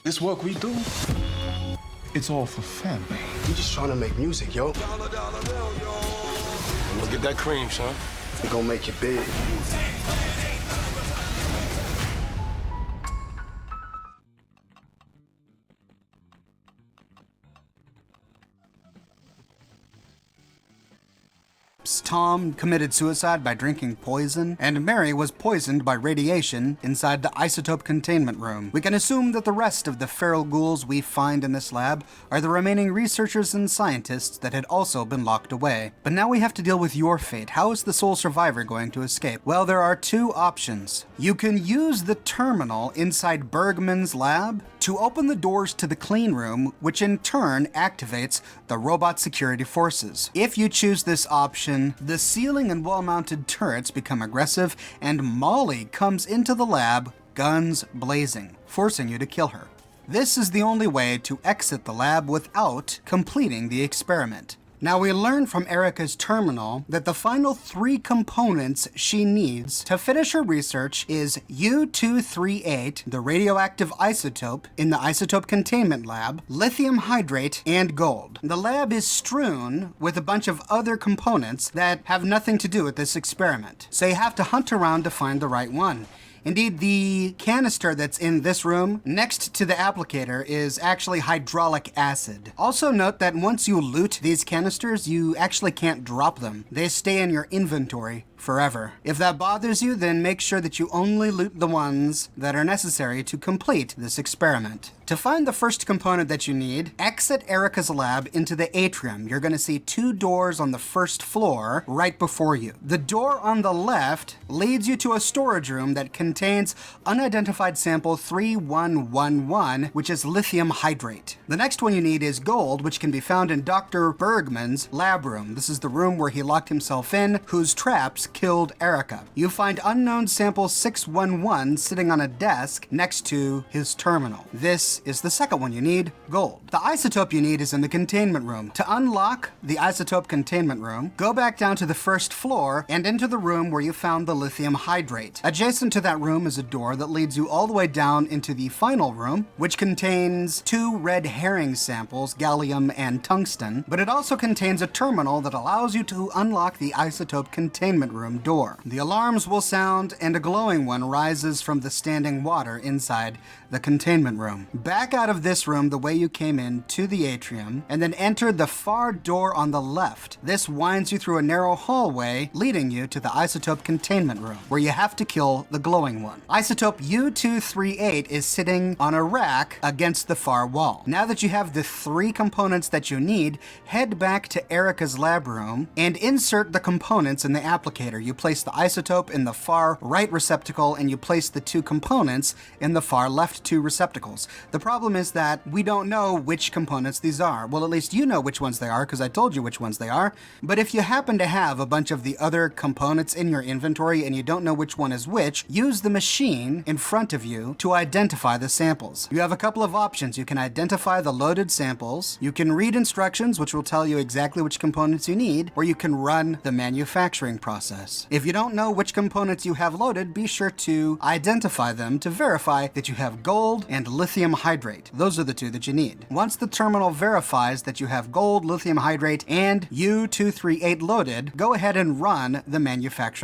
This work we do, it's all for family. We just trying to make music, yo. Let's get that cream, son. We gonna make it big. Tom committed suicide by drinking poison, and Mary was poisoned by radiation inside the isotope containment room. We can assume that the rest of the feral ghouls we find in this lab are the remaining researchers and scientists that had also been locked away. But now we have to deal with your fate. How is the sole survivor going to escape? Well, there are two options. You can use the terminal inside Bergman's lab to open the doors to the clean room, which in turn activates the robot security forces. If you choose this option, the ceiling and wall-mounted turrets become aggressive, and Molly comes into the lab, guns blazing, forcing you to kill her. This is the only way to exit the lab without completing the experiment. Now, we learn from Erica's terminal that the final 3 components she needs to finish her research is U-238, the radioactive isotope in the isotope containment lab, lithium hydrate, and gold. The lab is strewn with a bunch of other components that have nothing to do with this experiment, so you have to hunt around to find the right one. Indeed, the canister that's in this room next to the applicator is actually hydraulic acid. Also note that once you loot these canisters, you actually can't drop them. They stay in your inventory forever. If that bothers you, then make sure that you only loot the ones that are necessary to complete this experiment. To find the first component that you need, exit Erica's lab into the atrium. You're going to see 2 doors on the first floor right before you. The door on the left leads you to a storage room that contains unidentified sample 3111, which is lithium hydrate. The next one you need is gold, which can be found in Dr. Bergman's lab room. This is the room where he locked himself in, whose traps killed Erica. You find unknown sample 611 sitting on a desk next to his terminal. This is the second one you need, gold. The isotope you need is in the containment room. To unlock the isotope containment room, go back down to the first floor and into the room where you found the lithium hydrate. Adjacent to that room is a door that leads you all the way down into the final room, which contains 2 red herring samples, gallium and tungsten, but it also contains a terminal that allows you to unlock the isotope containment room door. The alarms will sound and a glowing one rises from the standing water inside the containment room. Back out of this room the way you came in to the atrium, and then enter the far door on the left. This winds you through a narrow hallway leading you to the isotope containment room, where you have to kill the glowing one. Isotope U-238 is sitting on a rack against the far wall. Now that you have the 3 components that you need, head back to Erica's lab room and insert the components in the applicator. You place the isotope in the far right receptacle and you place the 2 components in the far left 2 receptacles. The problem is that we don't know which components these are. Well, at least you know which ones they are because I told you which ones they are. But if you happen to have a bunch of the other components in your inventory and you don't know which one is which, use the machine in front of you to identify the samples. You have a couple of options. You can identify the loaded samples, you can read instructions which will tell you exactly which components you need, or you can run the manufacturing process. If you don't know which components you have loaded, be sure to identify them to verify that you have gold and lithium hydrate. Those are the 2 that you need. Once the terminal verifies that you have gold, lithium hydrate, and U-238 loaded, go ahead and run the manufacturing